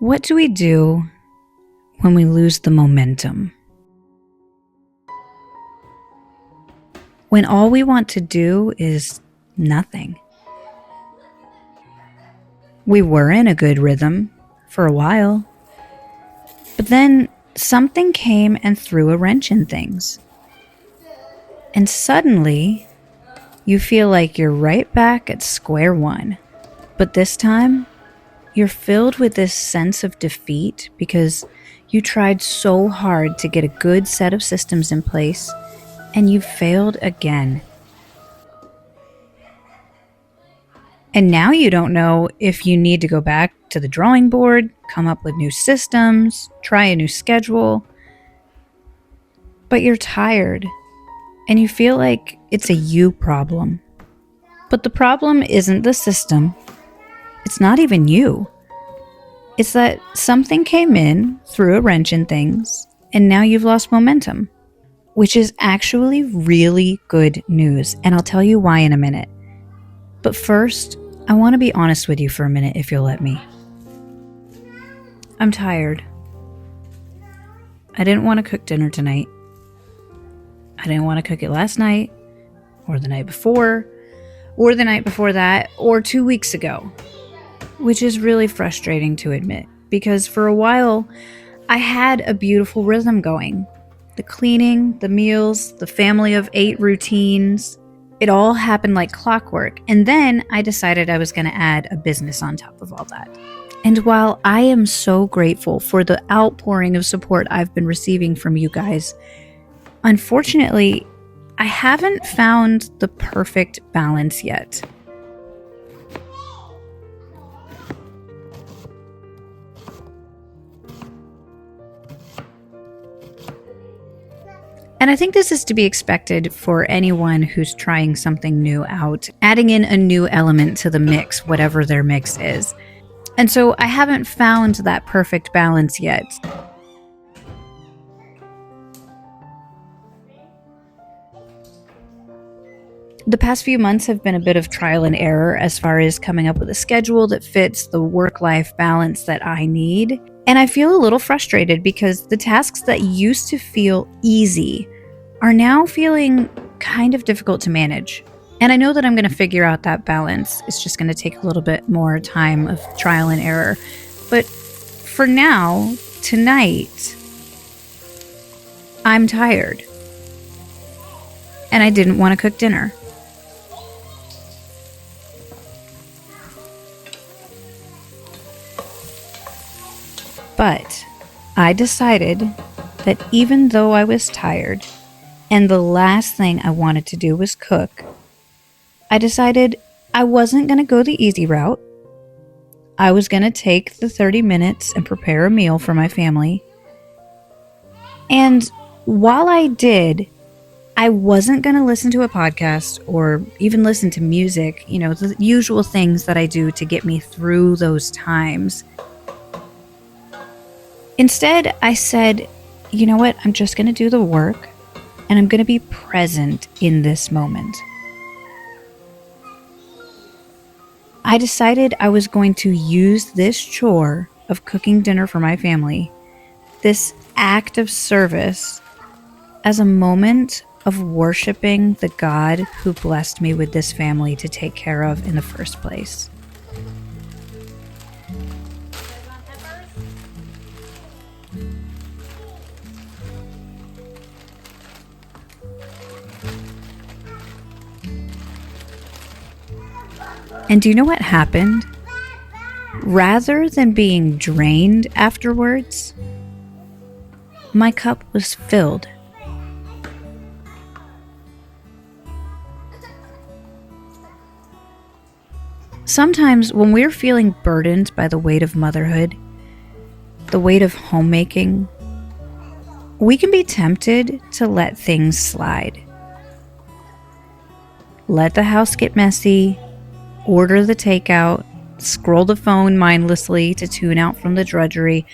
What do we do when we lose the momentum? When all we want to do is nothing. We were in a good rhythm for a while, but then something came and threw a wrench in things. And suddenly, you feel like you're right back at square one. But this time, you're filled with this sense of defeat because you tried so hard to get a good set of systems in place, and you failed again. And now you don't know if you need to go back to the drawing board, come up with new systems, try a new schedule. But you're tired, and you feel like it's a you problem. But the problem isn't the system. It's not even you. It's that something came in, threw a wrench in things, and now you've lost momentum. Which is actually really good news, and I'll tell you why in a minute. But first, I want to be honest with you for a minute if you'll let me. I'm tired. I didn't want to cook dinner tonight. I didn't want to cook it last night, or the night before, or the night before that, or 2 weeks ago. Which is really frustrating to admit, because for a while, I had a beautiful rhythm going. The cleaning, the meals, the family of 8 routines, it all happened like clockwork. And then I decided I was going to add a business on top of all that. And while I am so grateful for the outpouring of support I've been receiving from you guys, unfortunately, I haven't found the perfect balance yet. And I think this is to be expected for anyone who's trying something new out, adding in a new element to the mix, whatever their mix is. And so I haven't found that perfect balance yet. The past few months have been a bit of trial and error as far as coming up with a schedule that fits the work-life balance that I need. And I feel a little frustrated because the tasks that used to feel easy are now feeling kind of difficult to manage. And I know that I'm going to figure out that balance. It's just going to take a little bit more time of trial and error. But for now, tonight, I'm tired. And I didn't want to cook dinner. But I decided that even though I was tired and the last thing I wanted to do was cook, I decided I wasn't going to go the easy route. I was going to take the 30 minutes and prepare a meal for my family. And while I did, I wasn't going to listen to a podcast or even listen to music, the usual things that I do to get me through those times. Instead, I said, you know what, I'm just going to do the work and I'm going to be present in this moment. I decided I was going to use this chore of cooking dinner for my family, this act of service, as a moment of worshiping the God who blessed me with this family to take care of in the first place. And do you know what happened? Rather than being drained afterwards, my cup was filled. Sometimes when we're feeling burdened by the weight of motherhood, the weight of homemaking, we can be tempted to let things slide. Let the house get messy, order the takeout, scroll the phone mindlessly to tune out from the drudgery.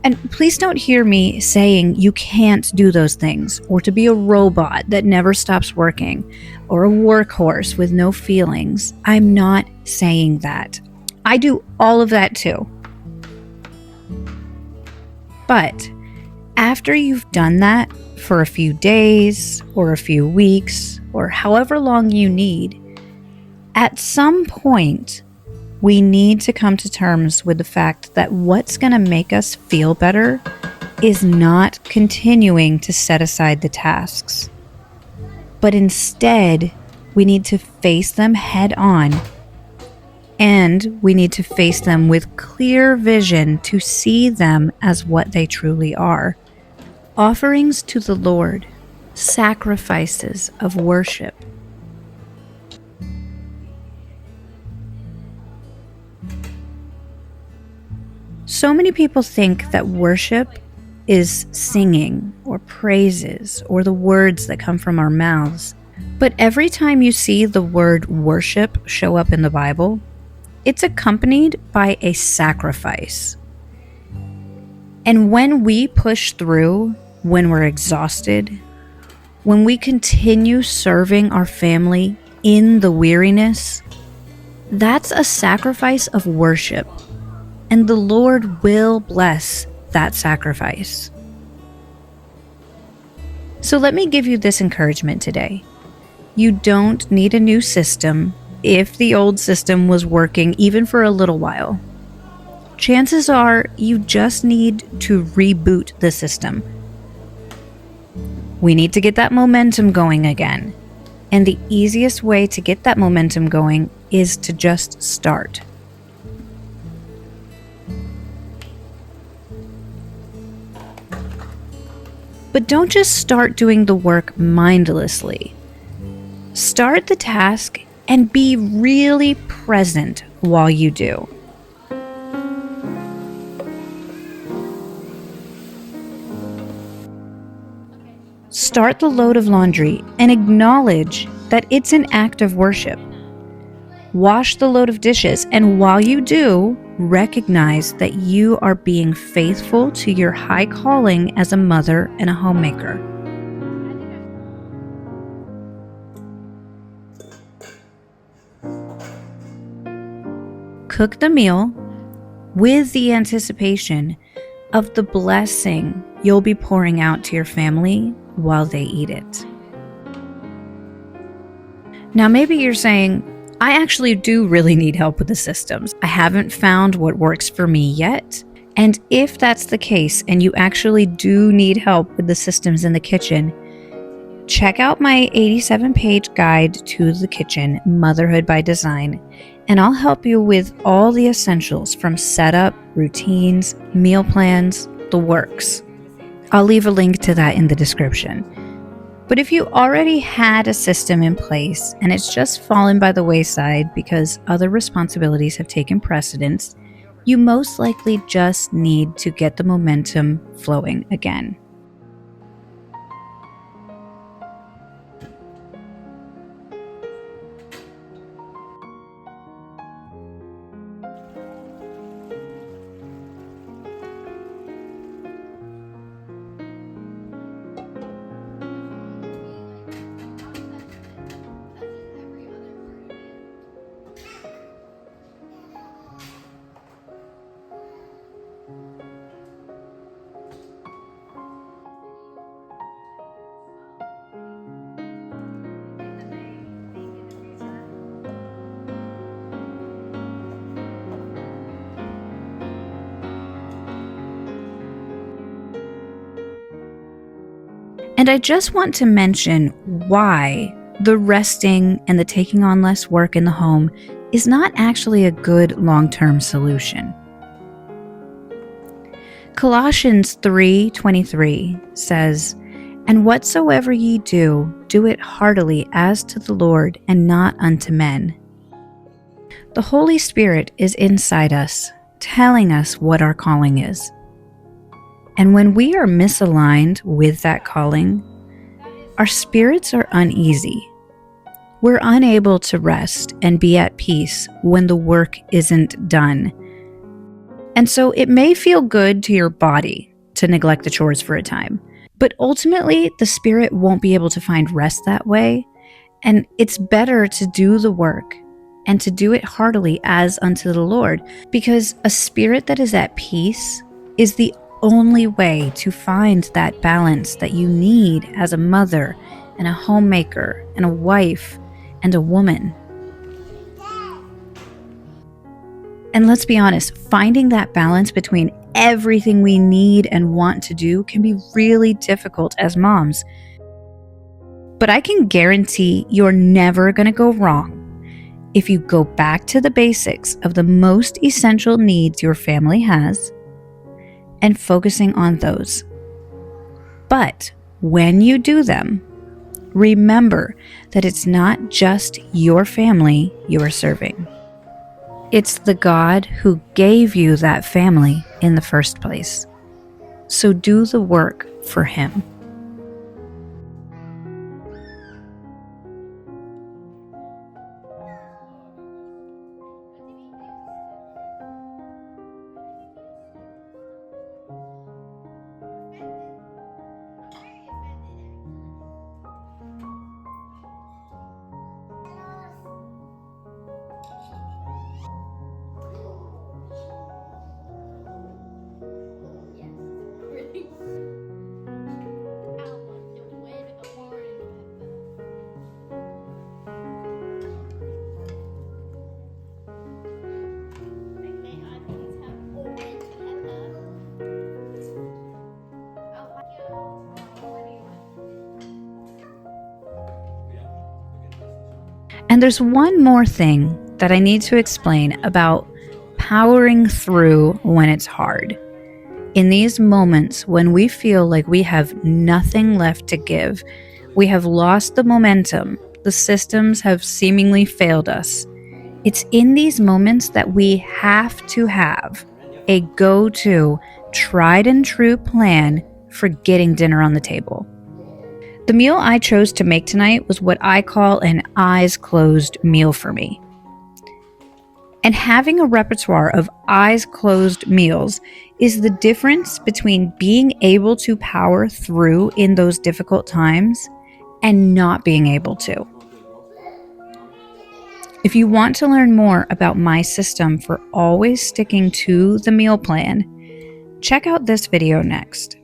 And please don't hear me saying you can't do those things, or to be a robot that never stops working, or a workhorse with no feelings. I'm not saying that. I do all of that too. But after you've done that for a few days or a few weeks or however long you need, at some point, we need to come to terms with the fact that what's going to make us feel better is not continuing to set aside the tasks, but instead, we need to face them head on, and we need to face them with clear vision to see them as what they truly are. Offerings to the Lord, sacrifices of worship. So many people think that worship is singing or praises or the words that come from our mouths. But every time you see the word worship show up in the Bible, it's accompanied by a sacrifice. And when we push through, when we're exhausted, when we continue serving our family in the weariness, that's a sacrifice of worship. And the Lord will bless that sacrifice. So let me give you this encouragement today. You don't need a new system if the old system was working even for a little while. Chances are you just need to reboot the system. We need to get that momentum going again. And the easiest way to get that momentum going is to just start. But don't just start doing the work mindlessly. Start the task and be really present while you do. Start the load of laundry and acknowledge that it's an act of worship. Wash the load of dishes, and while you do, recognize that you are being faithful to your high calling as a mother and a homemaker. Cook the meal with the anticipation of the blessing you'll be pouring out to your family while they eat it. Now, maybe you're saying, I actually do really need help with the systems. I haven't found what works for me yet. And if that's the case, and you actually do need help with the systems in the kitchen, check out my 87-page guide to the kitchen, Motherhood by Design, and I'll help you with all the essentials from setup, routines, meal plans, the works. I'll leave a link to that in the description. But if you already had a system in place and it's just fallen by the wayside because other responsibilities have taken precedence, you most likely just need to get the momentum flowing again. And I just want to mention why the resting and the taking on less work in the home is not actually a good long-term solution. Colossians 3:23 says, "And whatsoever ye do, do it heartily as to the Lord and not unto men." The Holy Spirit is inside us, telling us what our calling is. And when we are misaligned with that calling, our spirits are uneasy. We're unable to rest and be at peace when the work isn't done. And so it may feel good to your body to neglect the chores for a time, but ultimately the spirit won't be able to find rest that way. And it's better to do the work and to do it heartily as unto the Lord, because a spirit that is at peace is the only way to find that balance that you need as a mother and a homemaker and a wife and a woman. And let's be honest, finding that balance between everything we need and want to do can be really difficult as moms. But I can guarantee you're never going to go wrong if you go back to the basics of the most essential needs your family has and focusing on those. But when you do them, remember that it's not just your family you are serving. It's the God who gave you that family in the first place. So do the work for Him. And there's one more thing that I need to explain about powering through when it's hard. In these moments when we feel like we have nothing left to give, we have lost the momentum, the systems have seemingly failed us. It's in these moments that we have to have a go-to, tried and true plan for getting dinner on the table. The meal I chose to make tonight was what I call an eyes closed meal for me. And having a repertoire of eyes closed meals is the difference between being able to power through in those difficult times and not being able to. If you want to learn more about my system for always sticking to the meal plan, check out this video next.